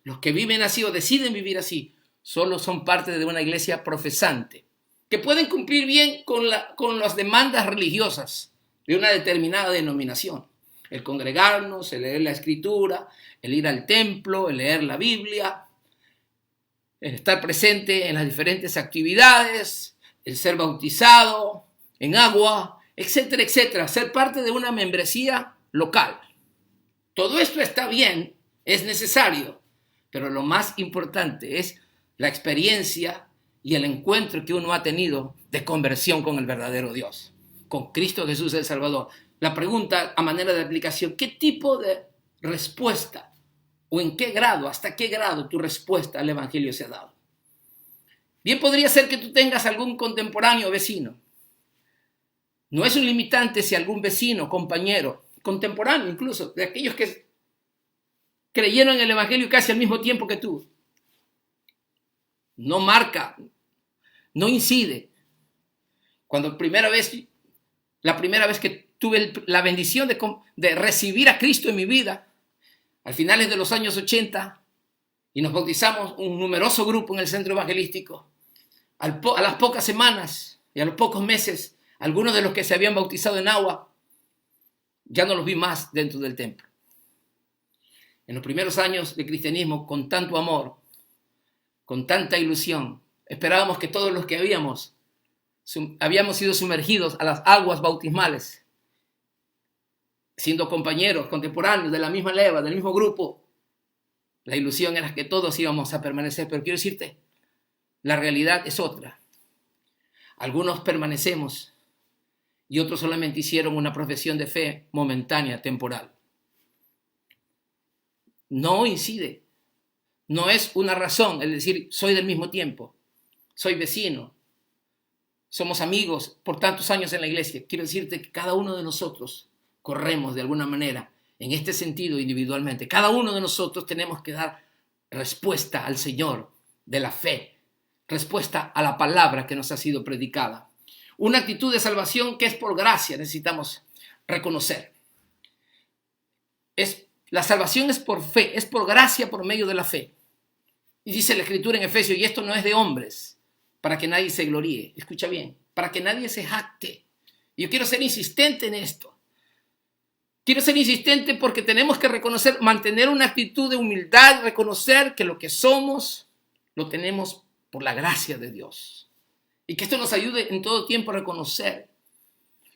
los que viven así o deciden vivir así, solo son parte de una iglesia profesante, que pueden cumplir bien con las demandas religiosas de una determinada denominación. El congregarnos, el leer la escritura, el ir al templo, el leer la Biblia, el estar presente en las diferentes actividades, el ser bautizado en agua, etcétera, etcétera, ser parte de una membresía local. Todo esto está bien, es necesario, pero lo más importante es la experiencia y el encuentro que uno ha tenido de conversión con el verdadero Dios, con Cristo Jesús el Salvador. La pregunta a manera de aplicación: ¿qué tipo de respuesta o en qué grado, hasta qué grado tu respuesta al Evangelio se ha dado? Bien podría ser que tú tengas algún contemporáneo vecino. No es un limitante si algún vecino, compañero, contemporáneo incluso, de aquellos que creyeron en el Evangelio casi al mismo tiempo que tú, no marca, no incide. Cuando la primera vez que tuve la bendición de recibir a Cristo en mi vida, a finales de los años 80, y nos bautizamos un numeroso grupo en el centro evangelístico, a las pocas semanas y a los pocos meses, algunos de los que se habían bautizado en agua, ya no los vi más dentro del templo. En los primeros años de cristianismo, con tanto amor, con tanta ilusión, esperábamos que todos los que habíamos sido sumergidos a las aguas bautismales, siendo compañeros, contemporáneos de la misma leva, del mismo grupo, la ilusión era que todos íbamos a permanecer. Pero quiero decirte, la realidad es otra. Algunos permanecemos y otros solamente hicieron una profesión de fe momentánea, temporal. No incide. No es una razón el decir, soy del mismo tiempo, soy vecino, somos amigos por tantos años en la iglesia. Quiero decirte que cada uno de nosotros corremos de alguna manera en este sentido individualmente. Cada uno de nosotros tenemos que dar respuesta al Señor de la fe, respuesta a la palabra que nos ha sido predicada. Una actitud de salvación que es por gracia, necesitamos reconocer. La salvación es por fe, es por gracia por medio de la fe. Y dice la Escritura en Efesios, y esto no es de hombres, para que nadie se gloríe. Escucha bien, para que nadie se jacte. Y yo quiero ser insistente en esto. Quiero ser insistente porque tenemos que reconocer, mantener una actitud de humildad, reconocer que lo que somos lo tenemos por la gracia de Dios. Y que esto nos ayude en todo tiempo a reconocer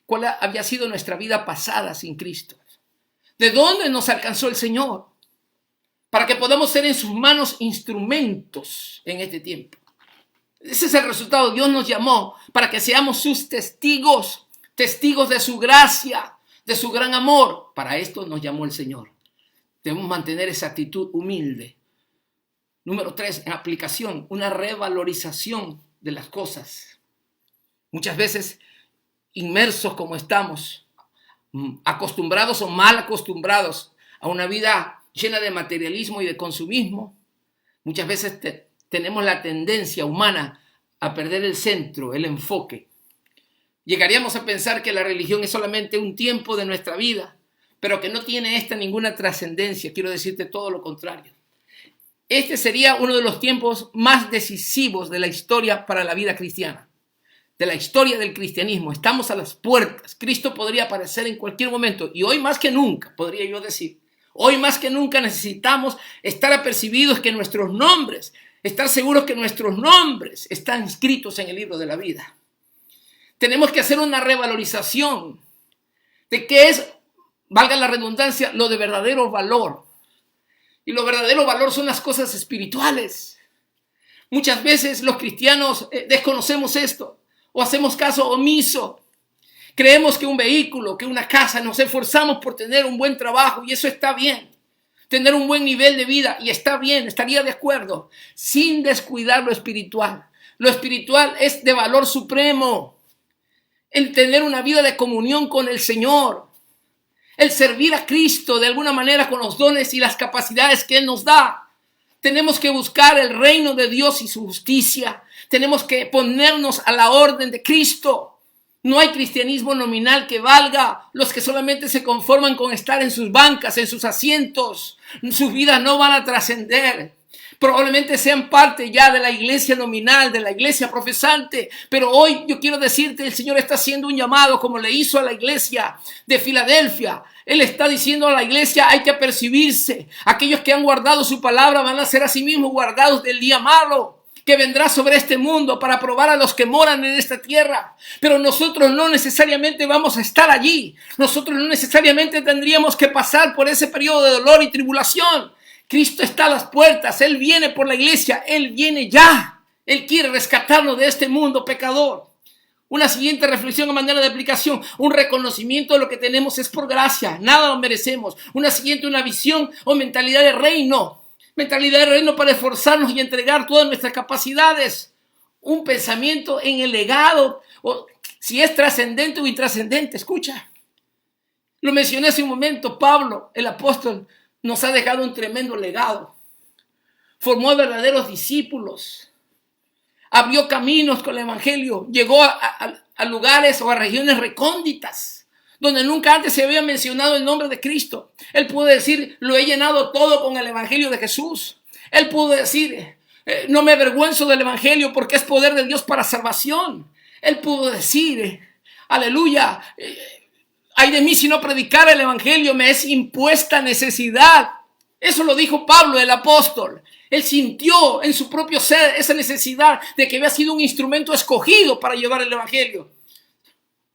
cuál había sido nuestra vida pasada sin Cristo. ¿De dónde nos alcanzó el Señor? Para que podamos ser en sus manos instrumentos en este tiempo. Ese es el resultado. Dios nos llamó para que seamos sus testigos, testigos de su gracia, de su gran amor. Para esto nos llamó el Señor. Debemos mantener esa actitud humilde. Número 3, en aplicación, una revalorización de las cosas. Muchas veces, inmersos como estamos, acostumbrados o mal acostumbrados a una vida llena de materialismo y de consumismo, muchas veces tenemos la tendencia humana a perder el centro, el enfoque. Llegaríamos a pensar que la religión es solamente un tiempo de nuestra vida, pero que no tiene ninguna trascendencia. Quiero decirte todo lo contrario. Este sería uno de los tiempos más decisivos de la historia para la vida cristiana, de la historia del cristianismo. Estamos a las puertas. Cristo podría aparecer en cualquier momento y hoy más que nunca, podría yo decir, hoy más que nunca necesitamos estar apercibidos que nuestros nombres, estar seguros que nuestros nombres están inscritos en el libro de la vida. Tenemos que hacer una revalorización de qué es, valga la redundancia, lo de verdadero valor. Y lo verdadero valor son las cosas espirituales. Muchas veces los cristianos desconocemos esto o hacemos caso omiso. Creemos que un vehículo, que una casa, nos esforzamos por tener un buen trabajo y eso está bien. Tener un buen nivel de vida y está bien, estaría de acuerdo, sin descuidar lo espiritual. Lo espiritual es de valor supremo. El tener una vida de comunión con el Señor. El servir a Cristo de alguna manera con los dones y las capacidades que Él nos da. Tenemos que buscar el reino de Dios y su justicia. Tenemos que ponernos a la orden de Cristo. No hay cristianismo nominal que valga. Los que solamente se conforman con estar en sus bancas, en sus asientos, sus vidas no van a trascender. Probablemente sean parte ya de la iglesia nominal, de la iglesia profesante, pero hoy yo quiero decirte, el Señor está haciendo un llamado como le hizo a la iglesia de Filadelfia. Él está diciendo a la iglesia, hay que apercibirse. Aquellos que han guardado su palabra van a ser a sí mismos guardados del día malo que vendrá sobre este mundo para probar a los que moran en esta tierra. Pero nosotros no necesariamente vamos a estar allí. Nosotros no necesariamente tendríamos que pasar por ese periodo de dolor y tribulación. Cristo está a las puertas. Él viene por la iglesia. Él viene ya. Él quiere rescatarnos de este mundo pecador. Una siguiente reflexión a manera de aplicación. Un reconocimiento de lo que tenemos es por gracia. Nada lo merecemos. Una visión o mentalidad de reino. Mentalidad de reino para esforzarnos y entregar todas nuestras capacidades. Un pensamiento en el legado. O si es trascendente o intrascendente. Escucha. Lo mencioné hace un momento. Pablo, el apóstol, nos ha dejado un tremendo legado. Formó verdaderos discípulos. Abrió caminos con el evangelio. Llegó a lugares o a regiones recónditas donde nunca antes se había mencionado el nombre de Cristo. Él pudo decir, lo he llenado todo con el evangelio de Jesús. Él pudo decir, no me avergüenzo del evangelio porque es poder de Dios para salvación. Él pudo decir, aleluya, ay de mí si no predicara el evangelio, me es impuesta necesidad. Eso lo dijo Pablo, el apóstol. Él sintió en su propio ser esa necesidad de que había sido un instrumento escogido para llevar el evangelio.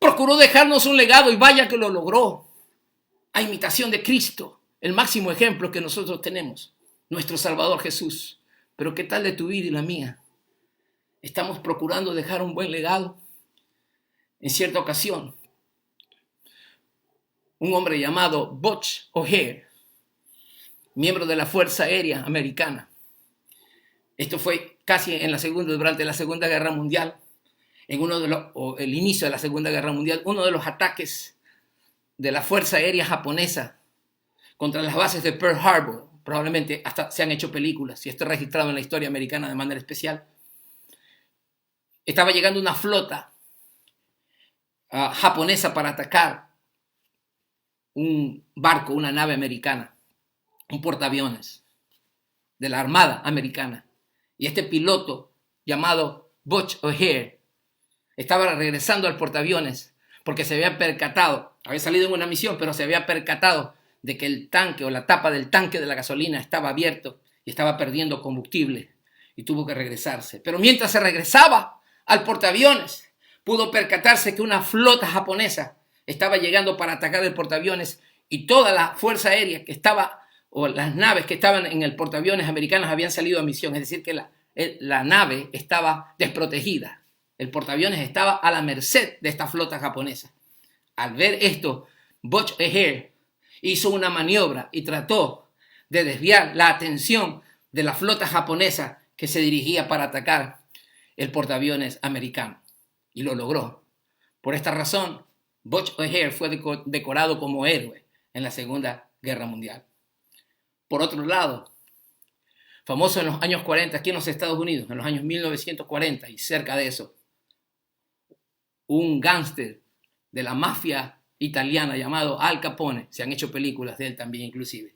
Procuró dejarnos un legado y vaya que lo logró. A imitación de Cristo, el máximo ejemplo que nosotros tenemos, nuestro Salvador Jesús. Pero ¿qué tal de tu vida y la mía? ¿Estamos procurando dejar un buen legado? En cierta ocasión, un hombre llamado Butch O'Hare, miembro de la Fuerza Aérea Americana. Esto fue casi durante la Segunda Guerra Mundial, el inicio de la Segunda Guerra Mundial, uno de los ataques de la Fuerza Aérea japonesa contra las bases de Pearl Harbor. Probablemente hasta se han hecho películas y esto es registrado en la historia americana de manera especial. Estaba llegando una flota japonesa para atacar un barco, una nave americana, un portaaviones de la Armada Americana. Y este piloto llamado Butch O'Hare estaba regresando al portaaviones porque se había percatado, había salido en una misión, pero se había percatado de que el tanque o la tapa del tanque de la gasolina estaba abierto y estaba perdiendo combustible y tuvo que regresarse. Pero mientras se regresaba al portaaviones, pudo percatarse que una flota japonesa estaba llegando para atacar el portaaviones y toda la fuerza aérea que estaba, o las naves que estaban en el portaaviones americanos habían salido a misión, es decir, que la nave estaba desprotegida. El portaaviones estaba a la merced de esta flota japonesa. Al ver esto, Butch O'Hare hizo una maniobra y trató de desviar la atención de la flota japonesa que se dirigía para atacar el portaaviones americano. Y lo logró. Por esta razón, Butch O'Hare fue decorado como héroe en la Segunda Guerra Mundial. Por otro lado, famoso en los años 40 aquí en los Estados Unidos, en los años 1940 y cerca de eso, un gángster de la mafia italiana llamado Al Capone, se han hecho películas de él también inclusive,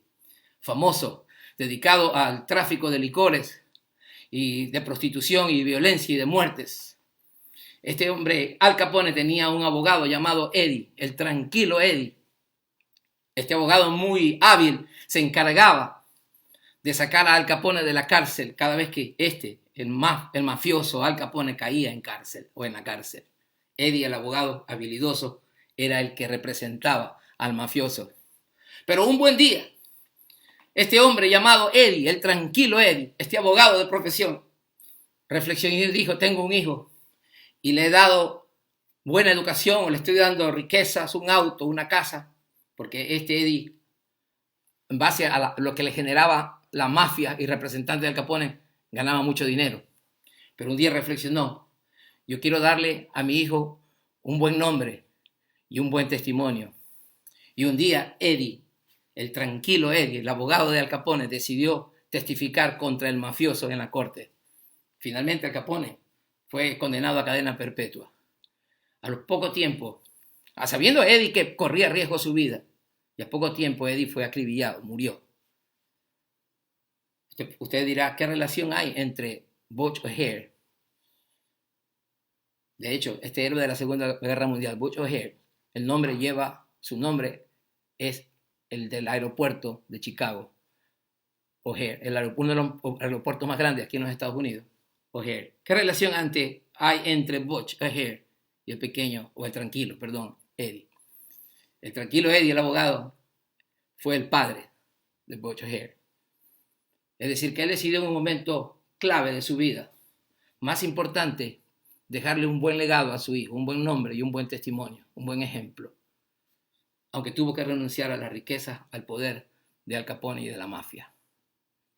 famoso, dedicado al tráfico de licores y de prostitución y violencia y de muertes. Este hombre, Al Capone, tenía un abogado llamado Eddie, el tranquilo Eddie. Este abogado muy hábil se encargaba de sacar a Al Capone de la cárcel cada vez que el mafioso Al Capone caía en cárcel o en la cárcel. Eddie, el abogado habilidoso, era el que representaba al mafioso. Pero un buen día, este hombre llamado Eddie, el tranquilo Eddie, este abogado de profesión, reflexionó y dijo, tengo un hijo y le he dado buena educación, o le estoy dando riquezas, un auto, una casa, porque este Eddie, en base a lo que le generaba la mafia y representante de Al Capone, ganaba mucho dinero. Pero un día reflexionó, yo quiero darle a mi hijo un buen nombre y un buen testimonio. Y un día Eddie, el tranquilo Eddie, el abogado de Al Capone, decidió testificar contra el mafioso en la corte. Finalmente Al Capone fue condenado a cadena perpetua. A lo poco tiempo, sabiendo Eddie que corría riesgo su vida, y a poco tiempo Eddie fue acribillado, murió. Usted dirá, ¿qué relación hay entre Butch O'Hare? De hecho, este héroe de la Segunda Guerra Mundial, Butch O'Hare, su nombre es el del aeropuerto de Chicago, O'Hare, uno de los aeropuertos más grandes aquí en los Estados Unidos, O'Hare. ¿Qué relación hay entre Butch O'Hare y el pequeño, o el tranquilo, perdón, Eddie? El tranquilo Eddie, el abogado, fue el padre de Butch O'Hare. Es decir, que él decidió en un momento clave de su vida, más importante, dejarle un buen legado a su hijo, un buen nombre y un buen testimonio, un buen ejemplo, aunque tuvo que renunciar a las riquezas, al poder de Al Capone y de la mafia.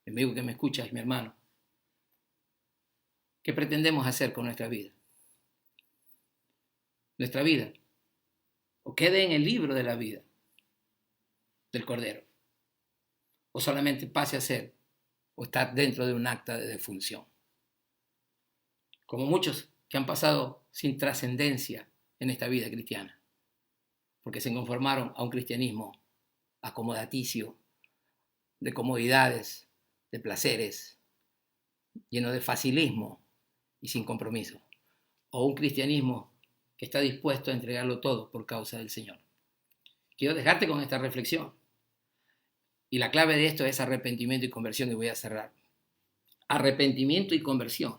Mi amigo que me escuchas, mi hermano, ¿qué pretendemos hacer con nuestra vida? Nuestra vida, o quede en el libro de la vida del Cordero, o solamente pase a ser, o estar dentro de un acta de defunción. Como muchos que han pasado sin trascendencia en esta vida cristiana, porque se conformaron a un cristianismo acomodaticio, de comodidades, de placeres, lleno de facilismo y sin compromiso, o un cristianismo que está dispuesto a entregarlo todo por causa del Señor. Quiero dejarte con esta reflexión, y la clave de esto es arrepentimiento y conversión, y voy a cerrar. Arrepentimiento y conversión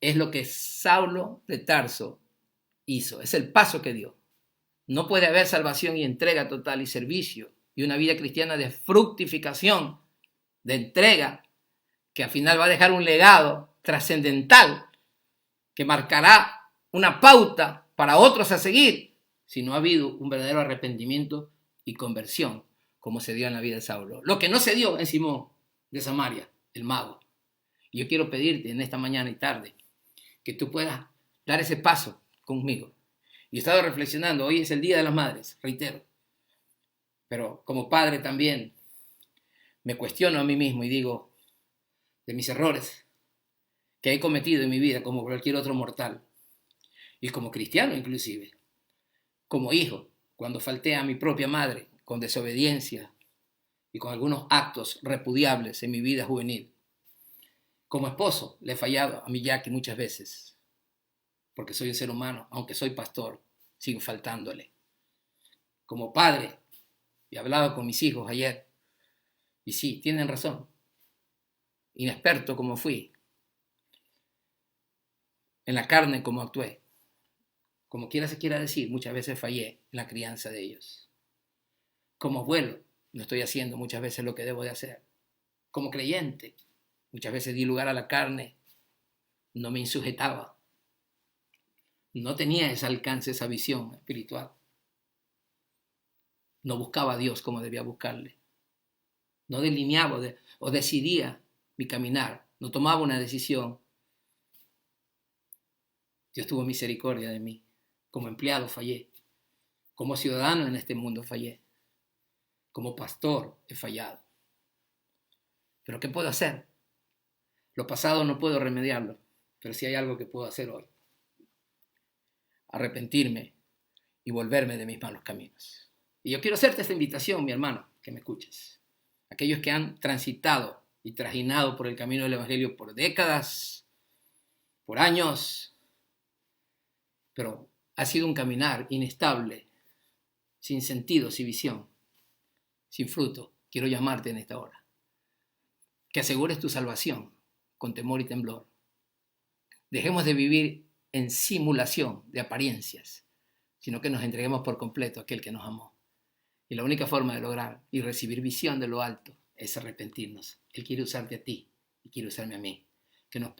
es lo que Saulo de Tarso hizo, es el paso que dio. No puede haber salvación y entrega total y servicio y una vida cristiana de fructificación, de entrega, que al final va a dejar un legado trascendental que marcará una pauta para otros a seguir, si no ha habido un verdadero arrepentimiento y conversión, como se dio en la vida de Saulo. Lo que no se dio en Simón de Samaria, el mago. Y yo quiero pedirte en esta mañana y tarde que tú puedas dar ese paso conmigo. Y he estado reflexionando, hoy es el Día de las Madres, reitero, pero como padre también me cuestiono a mí mismo y digo, de mis errores que he cometido en mi vida como cualquier otro mortal, y como cristiano inclusive, como hijo, cuando falté a mi propia madre con desobediencia y con algunos actos repudiables en mi vida juvenil. Como esposo le he fallado a mi Jackie muchas veces, porque soy un ser humano, aunque soy pastor, sigo faltándole. Como padre, he hablado con mis hijos ayer, y sí, tienen razón, inexperto como fui, en la carne como actué, como quiera se quiera decir, muchas veces fallé en la crianza de ellos. Como abuelo, no estoy haciendo muchas veces lo que debo de hacer. Como creyente, muchas veces di lugar a la carne, no me insujetaba, no tenía ese alcance, esa visión espiritual. No buscaba a Dios como debía buscarle. No delineaba o decidía mi caminar. No tomaba una decisión. Dios tuvo misericordia de mí. Como empleado fallé. Como ciudadano en este mundo fallé. Como pastor he fallado. ¿Pero qué puedo hacer? Lo pasado no puedo remediarlo, pero sí hay algo que puedo hacer hoy. Arrepentirme y volverme de mis malos caminos. Y yo quiero hacerte esta invitación, mi hermano, que me escuches. Aquellos que han transitado y trajinado por el camino del Evangelio por décadas, por años, pero ha sido un caminar inestable, sin sentido, sin visión, sin fruto. Quiero llamarte en esta hora. Que asegures tu salvación con temor y temblor. Dejemos de vivir en simulación de apariencias, sino que nos entreguemos por completo a aquel que nos amó. Y la única forma de lograr y recibir visión de lo alto es arrepentirnos. Él quiere usarte a ti y quiere usarme a mí. Que nos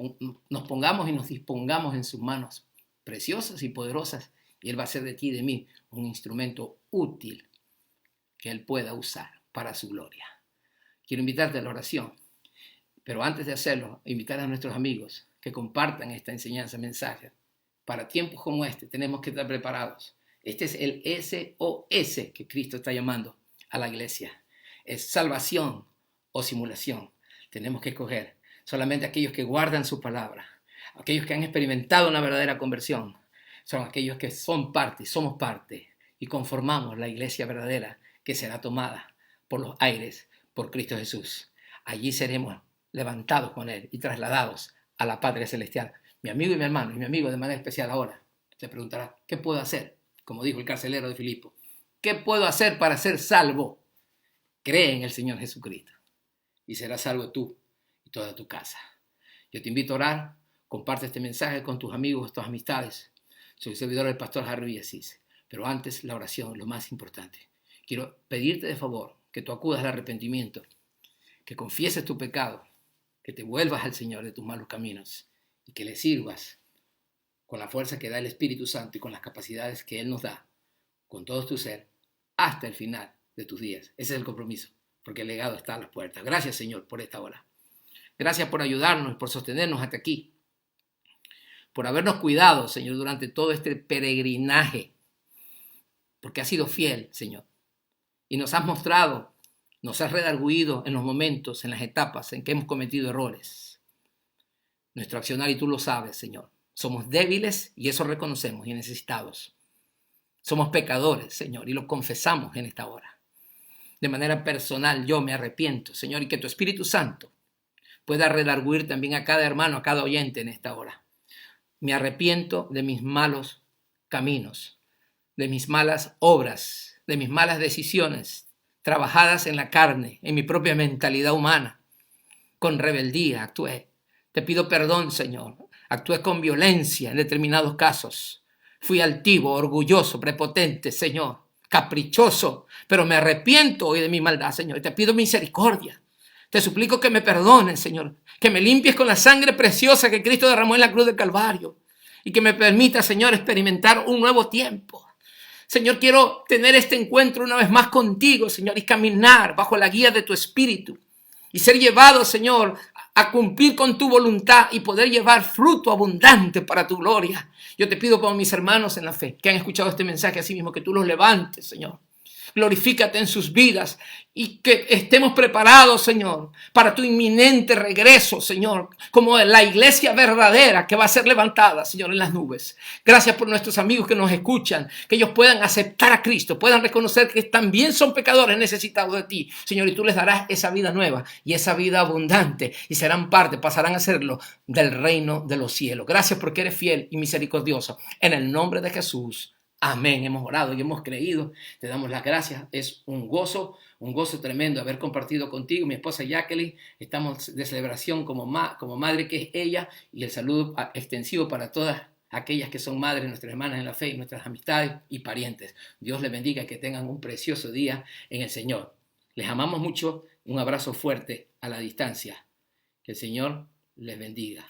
pongamos y nos dispongamos en sus manos preciosas y poderosas, y Él va a hacer de ti y de mí un instrumento útil que Él pueda usar para su gloria. Quiero invitarte a la oración, pero antes de hacerlo, invitar a nuestros amigos que compartan esta enseñanza, mensaje. Para tiempos como este tenemos que estar preparados. Este es el SOS que Cristo está llamando a la iglesia. Es salvación o simulación. Tenemos que escoger solamente aquellos que guardan su palabra, aquellos que han experimentado una verdadera conversión. Son aquellos que son parte, somos parte y conformamos la iglesia verdadera que será tomada por los aires por Cristo Jesús. allí seremos levantados con Él y trasladados a la patria celestial. Mi amigo y mi hermano, y mi amigo de manera especial ahora, se preguntará, ¿qué puedo hacer? Como dijo el carcelero de Filipo, ¿qué puedo hacer para ser salvo? Cree en el Señor Jesucristo y serás salvo tú y toda tu casa. Yo te invito a orar, comparte este mensaje con tus amigos, tus amistades. Soy servidor del pastor Harry Villasís. Pero antes, la oración, lo más importante. Quiero pedirte de favor que tú acudas al arrepentimiento, que confieses tu pecado, que te vuelvas al Señor de tus malos caminos y que le sirvas con la fuerza que da el Espíritu Santo y con las capacidades que Él nos da, con todo tu ser, hasta el final de tus días. Ese es el compromiso, porque el legado está a las puertas. Gracias, Señor, por esta hora. Gracias por ayudarnos, por sostenernos hasta aquí, por habernos cuidado, Señor, durante todo este peregrinaje, porque has sido fiel, Señor, y nos has mostrado, nos has redarguido en los momentos, en las etapas en que hemos cometido errores. Nuestro accionar, y tú lo sabes, Señor, somos débiles y eso reconocemos y necesitados. Somos pecadores, Señor, y lo confesamos en esta hora. De manera personal, yo me arrepiento, Señor, y que tu Espíritu Santo pueda redarguir también a cada hermano, a cada oyente en esta hora. Me arrepiento de mis malos caminos, de mis malas obras, de mis malas decisiones, trabajadas en la carne, en mi propia mentalidad humana. Con rebeldía actué. Te pido perdón, Señor. Actué con violencia en determinados casos. Fui altivo, orgulloso, prepotente, Señor, caprichoso, pero me arrepiento hoy de mi maldad, Señor. Y te pido misericordia. Te suplico que me perdones, Señor, que me limpies con la sangre preciosa que Cristo derramó en la cruz del Calvario y que me permita, Señor, experimentar un nuevo tiempo. Señor, quiero tener este encuentro una vez más contigo, Señor, y caminar bajo la guía de tu Espíritu y ser llevado, Señor, a cumplir con tu voluntad y poder llevar fruto abundante para tu gloria. Yo te pido por mis hermanos en la fe que han escuchado este mensaje, así mismo que tú los levantes, Señor. Glorifícate en sus vidas y que estemos preparados, Señor, para tu inminente regreso, Señor, como la iglesia verdadera que va a ser levantada, Señor, en las nubes. Gracias por nuestros amigos que nos escuchan, que ellos puedan aceptar a Cristo, puedan reconocer que también son pecadores necesitados de ti, Señor, y tú les darás esa vida nueva y esa vida abundante y serán parte, pasarán a serlo del reino de los cielos. Gracias porque eres fiel y misericordioso. En el nombre de Jesús. Amén. Hemos orado y hemos creído. Te damos las gracias. Es un gozo tremendo haber compartido contigo, mi esposa Jacqueline. Estamos de celebración como madre que es ella, y el saludo extensivo para todas aquellas que son madres, nuestras hermanas en la fe, nuestras amistades y parientes. Dios les bendiga y que tengan un precioso día en el Señor. Les amamos mucho. Un abrazo fuerte a la distancia. Que el Señor les bendiga.